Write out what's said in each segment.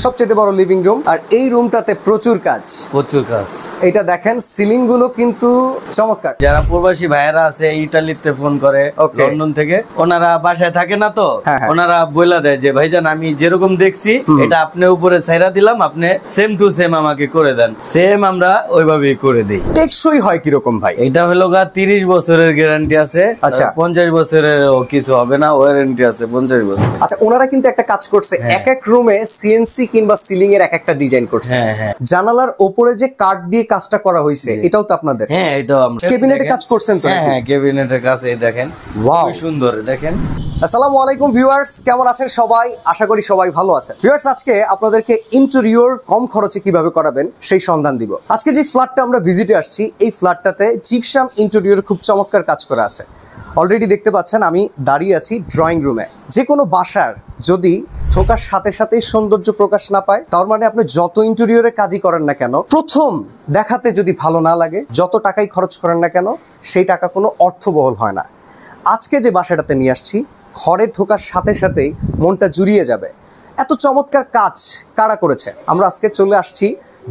সবচেয়ে বড় living room, আর এই রুমটাতে প্রচুর কাজ। এটা দেখেন, সিলিং গুলো কিন্তু চমৎকার। যারা প্রবাসী ভাইয়েরা আছে ইটালিতে ফোন করে, লন্ডন থেকে, ওনারা বাসায় থাকে না তো, ওনারা বইলা দেয় যে ভাইজান আমি যেরকম দেখছি এটা আপনি উপরে ছাইরা দিলাম, আপনি সেম টু সেম আমাকে করে দেন। সেম আমরা ওইভাবেই করে দিই। টেকসই হয় কিরকম ভাই? এটা হলো 30 বছরের গ্যারান্টি আছে। আচ্ছা, 50 বছরের কিছু হবে না, ওয়ারেন্টি আছে 50 বছর। আচ্ছা, ওনারা কিন্তু একটা কাজ করছে, এক এক রুমে সিএনসি কিংবা সিলিং এর এক একটা ডিজাইন করছে। জানালার উপরে যে কাঠ দিয়ে কাজটা করা হয়েছে এটাও তো আপনাদের? হ্যাঁ, এটাও আমরা। ক্যাবিনেটে কাজ করছেন তো? হ্যাঁ, ক্যাবিনেটের কাজ এই দেখেন, ওয়াও সুন্দর। দেখেন, আসসালামু আলাইকুম ভিউয়ার্স, কেমন আছেন সবাই? আশা করি সবাই ভালো আছেন। ভিউয়ার্স, আজকে আপনাদেরকে ইন্টেরিয়র কম খরচে কিভাবে করাবেন সেই সন্ধান দিব। আজকে যে ফ্ল্যাটটা আমরা ভিজিটে আসছি, এই ফ্ল্যাটটাতে জিপসাম ইন্টেরিয়র খুব চমৎকার কাজ করা আছে। অলরেডি দেখতে পাচ্ছেন আমি দাঁড়িয়ে আছি ড্রয়িং রুমে। যে কোনো বাসার যদি ঢোকার সাথে সাথেই সৌন্দর্য প্রকাশ না পায়, তার মানে আপনি যত ইন্টেরিয়রে কাজই করেন না কেন, প্রথম দেখাতে যদি ভালো না লাগে, যত টাকাই খরচ করেন না কেন, সেই টাকা কোনো অর্থবহল হয় না। আজকে যে বাসাটাতে নিয়ে আসছি, ঘরে ঢোকার সাথে সাথেই মনটা জুড়িয়ে যাবে। এত চমৎকার কাজ কারা করেছে? আমরা আজকে চলে আসছি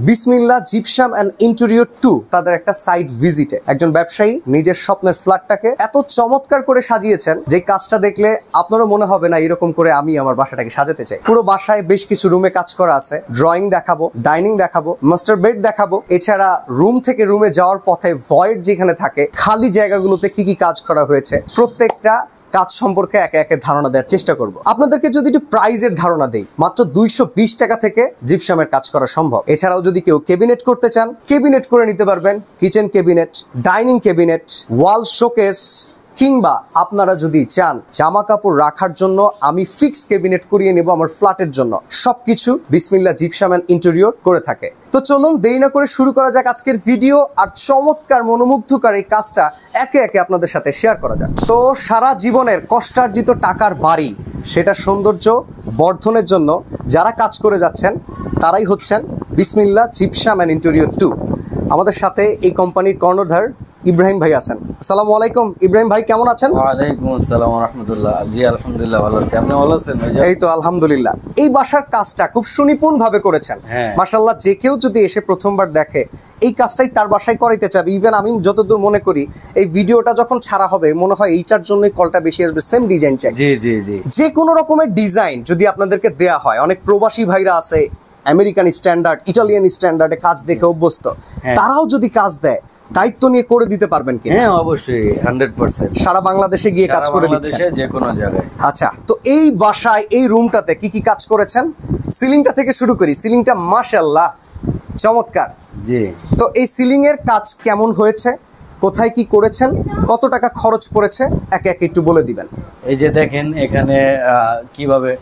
বিসমিল্লাহ জিপসাম অ্যান্ড ইন্টেরিয়র 2 তাদের একটা সাইট ভিজিটে। একজন ব্যবসায়ী নিজের স্বপ্নের ফ্ল্যাটটাকে এত চমৎকার করে সাজিয়েছেন যে কাজটা দেখলে আপনারও মনে হবে না এরকম করে আমি আমার বাসাটাকে সাজাতে চাই। পুরো বাসায় বেশ কিছু রুমে কাজ করা আছে। ড্রয়িং দেখাবো, ডাইনিং দেখাবো, মাস্টার বেড দেখাবো। এছাড়া রুম থেকে রুমে যাওয়ার পথে ভয়েড যেখানে থাকে, খালি জায়গাগুলোতে কি কি কাজ করা হয়েছে, প্রত্যেকটা কাজ সম্পর্কে একে একে ধারণা দেওয়ার চেষ্টা করব। আপনাদেরকে যদি একটু প্রাইজের ধারণা দেই, মাত্র 220 টাকা থেকে জিপসামের কাজ করা সম্ভব। এছাড়াও যদি কেউ ক্যাবিনেট করতে চান, ক্যাবিনেট করে নিতে পারবেন। কিচেন ক্যাবিনেট, ডাইনিং ক্যাবিনেট, ওয়াল শোকেস, কিংবা আপনারা যদি চান জামা কাপড় রাখার জন্য আমি ফিক্স ক্যাবিনেট করিয়ে নেব আমার ফ্ল্যাটের জন্য, সবকিছু বিসমিল্লাহ জিপসাম অ্যান্ড ইন্টেরিয়র করে থাকে। তো চলুন দেরি না করে শুরু করা যাক আজকের ভিডিও, আর চমৎকার মনোমুগ্ধকর এই কাজটা একে একে আপনাদের সাথে শেয়ার করা যাক। তো সারা জীবনের কষ্টার্জিত টাকার বাড়ি, সেটা সৌন্দর্য বর্ধনের জন্য যারা কাজ করে যাচ্ছেন তারাই হচ্ছেন বিসমিল্লাহ জিপসাম অ্যান্ড ইন্টেরিয়র 2। আমাদের সাথে এই কোম্পানির কর্ণধার ইব্রাহিম ভাই আছেন। আসসালামু আলাইকুম ইব্রাহিম ভাই, কেমন আছেন? ওয়ালাইকুম আসসালাম ওয়া রাহমাতুল্লাহ। জি আলহামদুলিল্লাহ ভালো আছি, আপনি ভালো আছেন? এই তো আলহামদুলিল্লাহ। এই বাসার কাজটা খুব সুনিপুণ ভাবে করেছেন, মাশাআল্লাহ। যে কেউ যদি এসে প্রথমবার দেখে এই কাজটাই তার বাসায় করাইতে চাবে। ইভেন আমি যতদূর মনে করি এই ভিডিওটা যখন ছাড়া হবে মনে হয় এইটার জন্যই কলটা বেশি আসবে, সেম ডিজাইন চাই। জি জি জি, যে কোনো রকমের ডিজাইন যদি আপনাদেরকে দেয়া হয়, অনেক প্রবাসী ভাইরা আছে আমেরিকান স্ট্যান্ডার্ড, ইটালিয়ান স্ট্যান্ডার্ডে কাজ দেখে অভ্যস্ত, তারাও যদি কাজ দেয় দায়িত্ব নিয়ে করে দিতে পারবেন কি? হ্যাঁ অবশ্যই, 100%। সারা বাংলাদেশে গিয়ে কাজ করে দিচ্ছেন? যে কোনো জায়গায়। আচ্ছা, তো এই বাসায় এই রুমটাতে কি কি কাজ করেছেন? সিলিংটা থেকে শুরু করি। সিলিংটা মাশাআল্লাহ চমৎকার। জি, তো এই সিলিং এর কাজ কেমন হয়েছে, কোথায় কি করেছেন, কত টাকা খরচ পড়েছে, একে একে একটু বলে দিবেন। এই যে দেখেন এখানে কিভাবে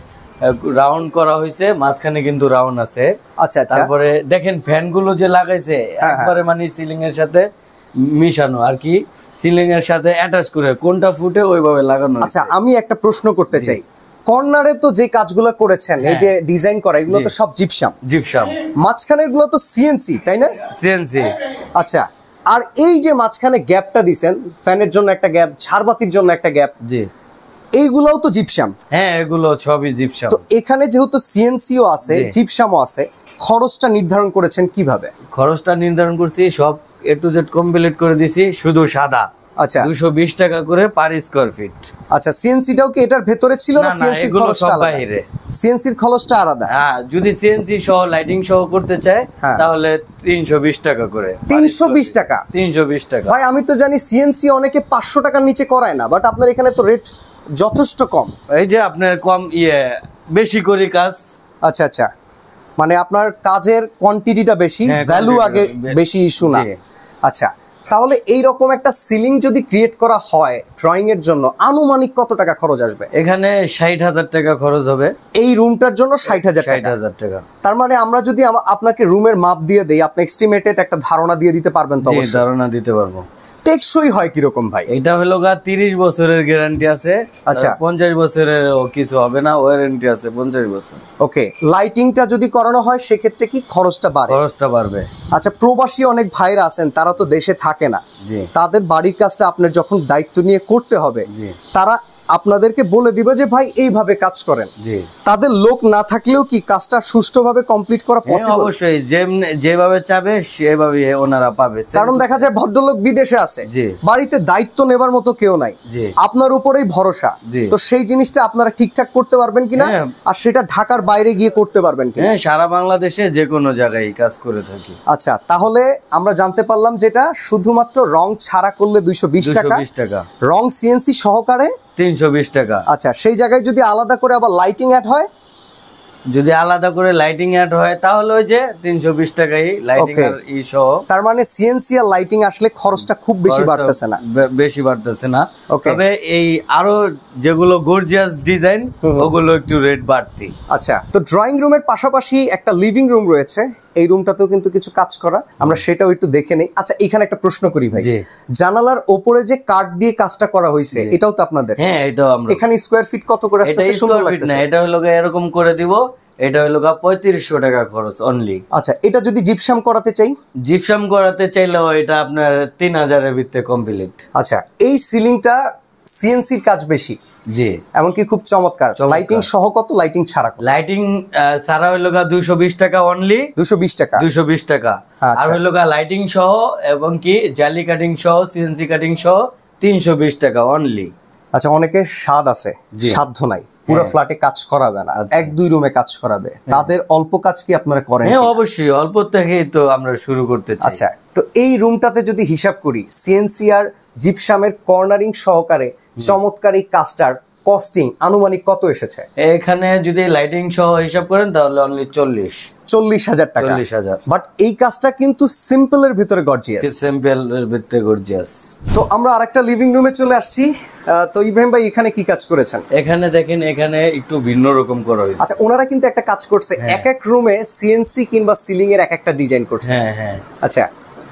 রাউন্ড করা হয়েছে, মাঝখানে কিন্তু রাউন্ড আছে। আচ্ছা আচ্ছা। তারপরে দেখেন ফ্যান গুলো যে লাগাইছে একবারে মানে সিলিং এর সাথে মিশানো আর কি, সিলিং এর সাথে অ্যাটাচ করে কোনটা ফুটে ওইভাবে লাগানো। আচ্ছা, আমি একটা প্রশ্ন করতে চাই। কর্নারে তো যে কাজগুলো করেছেন, এই যে ডিজাইন করা, এগুলো তো সব জিপসাম। জিপসাম। মাঝখানের গুলো তো সিএনসি, তাই না? সিএনসি। আচ্ছা, আর এই যে মাঝখানে গ্যাপটা দিছেন, ফ্যানের জন্য একটা গ্যাপ, ঝাড়বাতির জন্য একটা গ্যাপ, জি, এইগুলোও তো জিপসাম? হ্যাঁ, এগুলো সবই জিপসাম। তো এখানে যেহেতু সিএনসিও আছে, জিপসামও আছে, খরচটা নির্ধারণ করেছেন কিভাবে? খরচটা নির্ধারণ করছি সব এ টু জেড কমপ্লিট করে দিছি, শুধু সাদা। আচ্ছা, 220 টাকা করে পার স্কয়ার ফিট। আচ্ছা, সিএনসিটাও কি এটার ভেতরে ছিল না? সিএনসির খরচটা বাইরে, সিএনসির খরচটা আলাদা। হ্যাঁ, যদি সিএনসি সহ লাইটিং সহ করতে চায় তাহলে 320 টাকা করে। 320 টাকা? 320 টাকা। ভাই আমি তো জানি সিএনসি অনেকে 500 টাকার নিচে করায় না, বাট আপনার এখানে তো রেট যথেষ্ট কম। এই যে আপনার কম বেশি করে কাজ। আচ্ছা আচ্ছা, মানে আপনার কাজের কোয়ান্টিটিটা বেশি, ভ্যালু আগে বেশি ইস্যু না। আচ্ছা, তাহলে এই রকম একটা সিলিং যদি ক্রিয়েট করা হয় ড্রয়িং এর জন্য, আনুমানিক কত টাকা খরচ আসবে? এখানে 60,000 টাকা খরচ হবে এই রুমটার জন্য। 60,000 টাকা। তার মানে আমরা যদি আপনাকে রুমের মাপ দিয়ে দেই, আপনি এস্টিমেটেড একটা ধারণা দিয়ে দিতে পারবেন তো? অবশ্যই ধারণা দিতে পারবো। টেকসই হয় কিরকম ভাই? এটা হলো 30 বছরের গ্যারান্টি আছে। আচ্ছা, 50 বছরের কিছু হবে না, ওয়ারেন্টি আছে 50 বছর। ওকে, লাইটিংটা যদি করানো হয় সেক্ষেত্রে কি খরচটা বাড়ে? খরচটা বাড়বে। আচ্ছা, প্রবাসী অনেক ভাইরা আছেন, তারা তো দেশে থাকে না, জি, তাদের বাড়ির কাজটা আপনার যখন দায়িত্ব নিয়ে করতে হবে, তারা আপনাদেরকে বলে দিবে যে ভাই এইভাবে কাজ করেন, তাদের লোক না থাকলেও কি কাজটা সুষ্ঠুভাবে কমপ্লিট করা পসিবল? অবশ্যই, যেভাবে চাবে সেভাবে ওনারা পাবে। কারণ দেখা যায় ভদ্রলোক বিদেশে আছে, বাড়িতে দায়িত্ব নেবার মতো কেউ নাই, আপনার উপরেই ভরসা, তো সেই জিনিসটা আপনারা ঠিকঠাক করতে পারবেন কিনা, আর সেটা ঢাকার বাইরে গিয়ে করতে পারবেন কিনা? হ্যাঁ, সারা বাংলাদেশে যে কোনো জায়গায় কাজ করে থাকি। আচ্ছা, তাহলে আমরা জানতে পারলাম যেটা শুধুমাত্র রং ছাড়া করলে 220 টাকা, রং সিএনসি সহকারে 320 টাকা। আচ্ছা, সেই জায়গায় যদি আলাদা করে আবার লাইটিং অ্যাড হয়, যদি আলাদা করে লাইটিং অ্যাড হয় তাহলে ওই যে 320 টাকাই লাইটিং আর ই সহ। তার মানে সিএনসি আর লাইটিং আসলে খরচটা খুব বেশি বাড়তেছে না, তবে এই আরো যেগুলো গর্জিয়াস ডিজাইন ওগুলো একটু রেট বাড়তি। আচ্ছা, তো ড্রয়িং রুমের পাশাপাশি একটা লিভিং রুম রয়েছে, এই রুমটাতেও কিন্তু কিছু কাজ করা, আমরা সেটাও একটু দেখে নেই। আচ্ছা, এখানে একটা প্রশ্ন করি ভাই, জানালার ওপরে যে কাঠ দিয়ে কাজটা করা হয়েছে এটাও তো আপনাদের? হ্যাঁ, এটাও আমরা। এখানে স্কয়ার ফিট কত করে আসছে? সুন্দর লাগতেছে। এটা হলো এরকম করে দিব, এটা হলো 3500 টাকা খরচ অনলি। আচ্ছা, এটা যদি জিপসাম করাতে চাই? জিপসাম করাতে চাইলেও এটা আপনার 3000 এর ভিতরে কমপ্লিট। আচ্ছা, এই সিলিংটা সিএনসির কাজ বেশি, জি, এমনকি খুব চমৎকার। লাইটিং সহ কত, লাইটিং ছাড়া? লাইটিং ছাড়া হইলো 220 টাকা অনলি। 220 টাকা, 220 টাকা। আর হইলো লাইটিং সহ এবং কি জালি কাটিং সহ সিএনসি কাটিং সহ 320 টাকা অনলি। আচ্ছা, অনেকের স্বাদ আছে, সাধ্য নাই, পুরো ফ্ল্যাটে কাজ করাবে না, 1-2 রুমে কাজ করাবে, তাদের অল্প কাজ কি আপনারা করেন? হ্যাঁ, অবশ্যই, অল্প থেকেই তো আমরা শুরু করতে চাই। আচ্ছা, তো এই রুমটাতে যদি হিসাব করি সিএনসি আর জিপসামের কর্নারিং সহকারে চমৎকার এই কাজটার কস্টিং আনুমানিক কত এসেছে? এখানে যদি লাইটিং সহ হিসাব করেন তাহলে অনলি 40,000 টাকা। 40,000। বাট এই কাজটা কিন্তু সিম্পল এর ভিতরে গর্জিয়াস। সিম্পল এর ভিতরে গর্জিয়াস। তো আমরা আরেকটা লিভিং রুমে চলে আসছি। তো ইব্রাহিম ভাই, এখানে কি কাজ করেছেন? এখানে দেখেন, এখানে একটু ভিন্ন রকম করা হয়েছে। আচ্ছা, ওনারা কিন্তু একটা কাজ করছে, এক এক রুমে সিএনসি কিংবা সিলিং এর এক একটা ডিজাইন করছে। হ্যাঁ হ্যাঁ। আচ্ছা,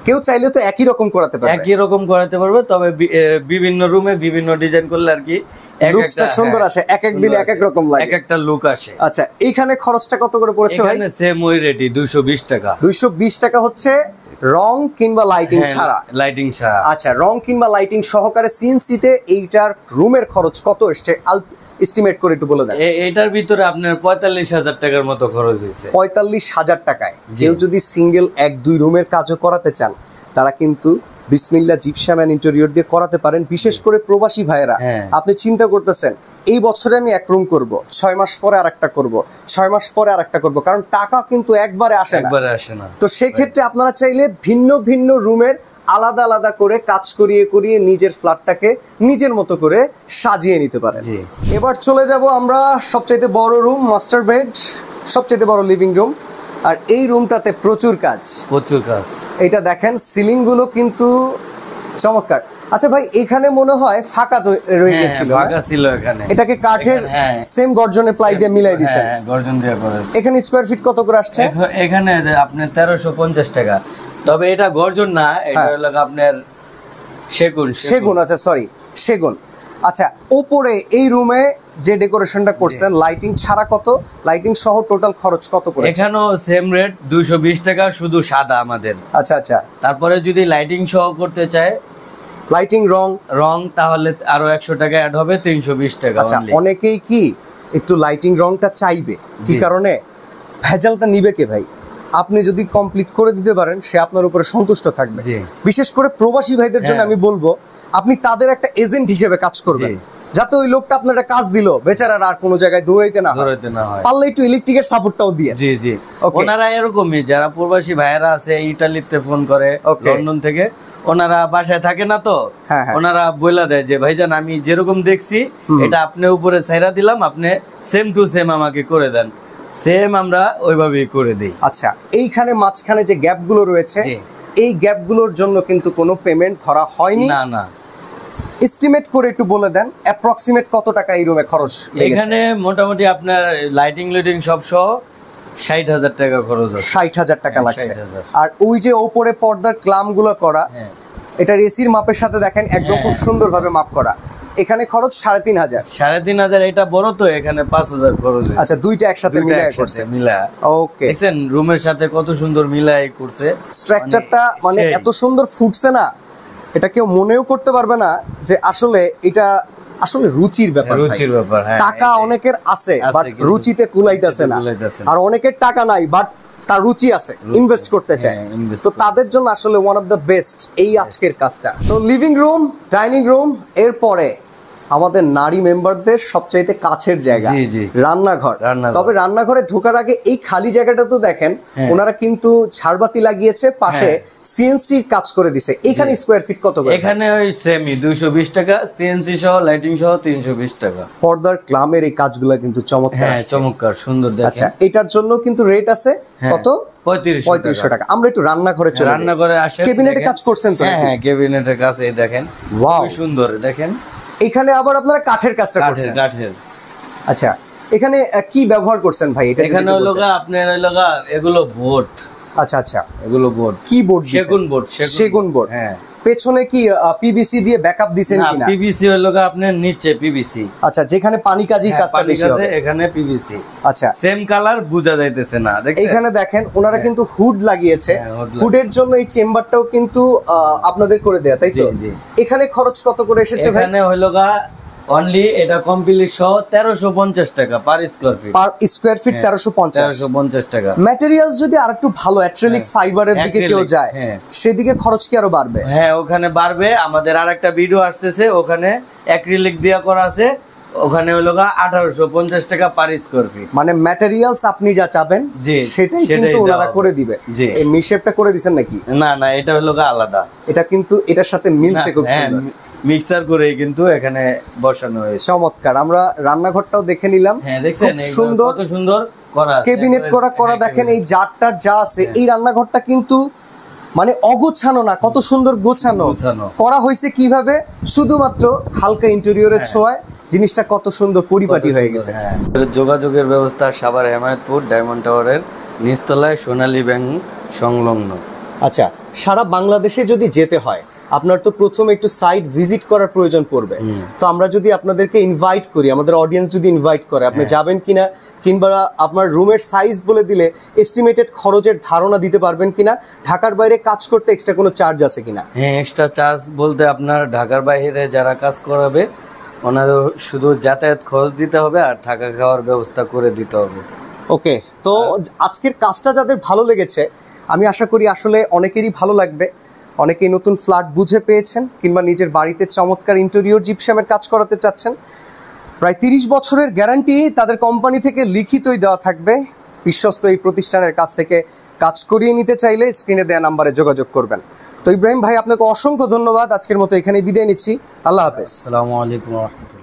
কেউ চাইলে তো একই রকম করাতে পারবে? একই রকম করাতে পারবে, তবে বিভিন্ন রুমে বিভিন্ন ডিজাইন করলে আর কি লুকসটা সুন্দর আসে, এক এক দিন এক এক রকম লাগে, এক একটা লুক আসে। আচ্ছা, এইখানে খরচটা কত করে পড়েছে ভাই? এখানে সেম ওই রেটই 220 টাকা। 220 টাকা হচ্ছে রং কিংবা লাইটিং ছাড়া? লাইটিং ছাড়া। আচ্ছা, রং কিংবা লাইটিং সহকারে সিএনসি তে এইটার রুমের খরচ কত এসছে এস্টিমেট করে একটু বলে দেন। এটার ভিতরে আপনার 45,000 টাকার মতো খরচ হয়েছে। 45,000 টাকায় কেউ যদি সিঙ্গেল 1-2 রুমের কাজও করাতে চান, তারা কিন্তু বিসমিল্লাহ জিপসাম এন্ড ইন্টেরিয়র দিয়ে করাতে পারেন। বিশেষ করে প্রবাসী ভাইয়েরা, আপনি চিন্তা করতেছেন এই বছরে আমি এক রুম করব, 6 মাস পরে আরেকটা করব, 6 মাস পরে আরেকটা করব, কারণ টাকা কিন্তু একবারে আসে না। তো সেই ক্ষেত্রে আপনারা চাইলে ভিন্ন ভিন্ন রুমের আলাদা আলাদা করে কাজ করিয়ে করিয়ে নিজের ফ্ল্যাটটাকে নিজের মতো করে সাজিয়ে নিতে পারেন। এবার চলে যাব আমরা সবচাইতে বড় রুম, মাস্টার বেড, সবচাইতে বড় লিভিং রুম। আর এই রুমটাতে প্রচুর কাজ। এটা দেখেন, সিলিং গুলো কিন্তু চমৎকার। আচ্ছা ভাই, এখানে মনে হয় ফাঁকা রয়ে গেছিল। ফাঁকা ছিল এখানে। এটাকে কাঠের সেম গর্জনের প্লাই দিয়ে মিলাই দিয়েছেন? হ্যাঁ, গর্জন দিয়ে করেছে। এখানে স্কয়ার ফিট কত করে আসছে? এখানে আপনার 1350 টাকা। তবে এটা গর্জন না, এটা হলো আপনার সেগুন। আচ্ছা, সরি, সেগুন। আচ্ছা, উপরে এই রুমে যে ডেকোরেশনটা করছেন লাইটিং ছাড়া কত, লাইটিং সহ টোটাল খরচ কত করে? এখানেও সেম রেট 220 টাকা, শুধু সাদা আমাদের। আচ্ছা আচ্ছা। তারপরে যদি লাইটিং সহ করতে চায়, লাইটিং রং, তাহলে আরো 100 টাকা অ্যাড হবে, 320 টাকা। আচ্ছা, অনেকেই কি একটু লাইটিং রংটা চাইবে, কি কারণে? ভেজালটা নিবে কে ভাই? আপনি যদি কমপ্লিট করে দিতে পারেন, সে আপনার উপরে সন্তুষ্ট থাকবে। বিশেষ করে প্রবাসী ভাইদের জন্য আমি বলবো, আপনি তাদের একটা এজেন্ট হিসেবে কাজ করবেন, যাতে ওই লোকটা আপনার একটা কাজ দিল, বেচারার আর কোনো জায়গায় দৌড়াইতে না হয়, পারলে একটু ইলেকট্রিকের সাপোর্টটাও দিয়ে। জি জি, ওনারা এরকমই, যারা প্রবাসী ভাইয়েরা আছে ইটালিতে ফোন করে, লন্ডন থেকে, ওনারা বাসায় থাকে না, তো ওনারা বইলা দেয় যে ভাইজান আমি যেরকম দেখছি এটা আপনি উপরে ছাইরা দিলাম, আপনি সেম টু সেম আমাকে করে দেন, সেম আমরা ওইভাবেই করে দেই। আচ্ছা, এইখানে মাঝখানে যে গ্যাপগুলো রয়েছে, এই গ্যাপগুলোর জন্য কিন্তু কোনো পেমেন্ট ধরা হয়নি? না না। এস্টিমেট করে একটু বলে দেন, অ্যাপ্রক্সিমেট কত টাকা এই রুমে খরচ? এখানে মোটামুটি আপনার লাইটিং সব সহ 60,000 টাকা খরচ আছে। 60,000 টাকা লাগছে। আর ওই যে ওপরে পর্দার ক্লামগুলো করা, এটার এসির মাপের সাথে দেখেন একদম খুব সুন্দরভাবে মাপ করা। এখানে খরচ 3,500। 3,500, এটা বড় তো, এখানে 5,000 খরচ। আচ্ছা, দুইটা একসাথে মিলায় করছে। ওকে, দেখছেন রুমের সাথে কত সুন্দর মিলায় করছে। স্ট্রাকচারটা মানে এত সুন্দর ফুটছে না, এটা কেউ মনেও করতে পারবে না যে আসলে এটা আসলে রুচির ব্যাপার, রুচির ব্যাপার। হ্যাঁ, টাকা অনেকের আছে বাট কিন্তু রুচিতে কুলাইতেছে না, আর অনেকের টাকা নাই বাট তার রুচি আছে, ইনভেস্ট করতে চায়। তো তাদের জন্য আসলে ওয়ান অফ দ্য বেস্ট এই আজকের কাজটা। তো লিভিং রুম, ডাইনিং রুম, এরপরে আমাদের নারী মেম্বারদের সবচাইতে কাছের জায়গা রান্নাঘর। তবে রান্নাঘরে ঢোকার আগে এই খালি জায়গাটা তো দেখেন, ওনারা কিন্তু ঝাড়বাতি লাগিয়েছে, পাশে সিএনসি কাজ করে দিছে। এখানে স্কয়ার ফিট কত করে? এখানে ওই সেমি 220 টাকা, সিএনসি সহ লাইটিং সহ 320 টাকা। পর্দার গ্লামের এই কাজগুলো কিন্তু চমৎকার, চমৎকার সুন্দর দেখেন। আচ্ছা, এটার জন্য কিন্তু রেট আছে কত? 3500 টাকা। আমরা একটু রান্নাঘরে চলে যাই। রান্নাঘরে আসেন, ক্যাবিনেটে কাজ করছেন তো? হ্যাঁ, ক্যাবিনেটের কাজ এই দেখেন, ওয়াও সুন্দর দেখেন। এখানে আবার আপনারা কাঠের কাজটা করছেন? কাঠের। আচ্ছা, এখানে কি ব্যবহার করছেন ভাই? এটা এখানে হলো আপনার এগুলো বোর্ড। আচ্ছা আচ্ছা, এগুলো বোর্ড। কি বোর্ড? সেগুন বোর্ড। সেগুন বোর্ড। হ্যাঁ। পেছনে কি পিভিসি দিয়ে ব্যাকআপ দিবেন কিনা? পিভিসি হলো আপনার নিচে পিভিসি। আচ্ছা, যেখানে পানি কাজী কাজটা বেশি হবে এখানে পিভিসি। আচ্ছা, সেম কালার বোঝা যাইতেছে না, দেখেন এখানে দেখেন ওনারা কিন্তু হুড লাগিয়েছে। হুডের জন্য এই চেম্বারটাও কিন্তু আপনাদের করে দেয়া, তাই তো? এখানে খরচ কত করে এসেছে ভাই? এখানে হলো অনলি এটা কমপ্লিট সহ 1350 টাকা per square feet. Per square feet 1350 টাকা। ম্যাটেরিয়ালস যদি আরেকটু ভালো অ্যাক্রিলিক ফাইবারের দিকে কেউ যায়, সেদিকে খরচ কি আরো বাড়বে? হ্যাঁ, ওখানে বাড়বে। আমাদের আরেকটা ভিডিও আসতেছে, ওখানে অ্যাক্রিলিক দেয়া করা আছে, ওখানে হলো 1850 টাকা পার স্কয়ার ফিট। মানে ম্যাটেরিয়ালস আপনি যা চাবেন সেটাই কিন্তু ওনারা করে দিবে। এই মিশেপটা করে দিবেন নাকি? না না, এটা হলো আলাদা। এটা কিন্তু এটার সাথে মিলছে খুব সুন্দর, মিক্সার করে কিন্তু এখানে বসানো হয়েছে। চমৎকার। আমরা রান্নাঘরটাও দেখে নিলাম। হ্যাঁ, দেখছেন সুন্দর, কত সুন্দর করা আছে, ক্যাবিনেট করা দেখেন। এই জারটার যা আছে, এই রান্নাঘরটা কিন্তু মানে অগোছানো না, কত সুন্দর গোছানো করা হয়েছে। কিভাবে? শুধুমাত্র হালকা ইন্টেরিয়রের ছোঁয়ায় জিনিসটা কত সুন্দর পরিপাটি হয়ে গেছে। যোগাযোগের ব্যবস্থা সাভার হেমায়েতপুর ডায়মন্ড টাওয়ারের নিচতলায় সোনালী ব্যাংক সংলগ্ন। আচ্ছা, সারা বাংলাদেশে যদি যেতে হয়, আপনার তো প্রথমে একটু সাইট ভিজিট করার প্রয়োজন পড়বে। তো আমরা যদি আপনাদেরকে ইনভাইট করি, আমাদের অডিয়েন্স যদি ইনভাইট করে, আপনি যাবেন কিনা, কিংবা আপনার রুমের সাইজ বলে দিলে এস্টিমেটেড খরচের ধারণা দিতে পারবেন কিনা? ঢাকার বাইরে কাজ করতে এক্সট্রা কোনো চার্জ আছে কিনা? হ্যাঁ, এক্সট্রা চার্জ বলতে আপনার ঢাকার বাইরে যারা কাজ করাবে ওনারও শুধু যাতায়াত খরচ দিতে হবে আর থাকা খাওয়ার ব্যবস্থা করে দিতে হবে। ওকে, তো আজকের কাজটা যাদের ভালো লেগেছে, আমি আশা করি আসলে অনেকেরই ভালো লাগবে। অনেকেই নতুন ফ্ল্যাট বুঝে পেয়েছেন, কিংবা নিজের বাড়িতে চমৎকার ইন্টেরিয়র জিপসামের কাজ করাতে চাচ্ছেন। প্রায় 30 বছরের গ্যারান্টি তাদের কোম্পানি থেকে লিখিতই দেওয়া থাকবে। বিশ্বস্ত এই প্রতিষ্ঠানের কাছ থেকে কাজ করিয়ে নিতে চাইলে স্ক্রিনে দেওয়া নাম্বারে যোগাযোগ করবেন। তো ইব্রাহিম ভাই, আপনাকে অসংখ্য ধন্যবাদ। আজকের মতো এখানেই বিদায় নিচ্ছি। আল্লাহ হাফেজ। আসসালামু আলাইকুম ওয়া রাহমাতুল্লাহ।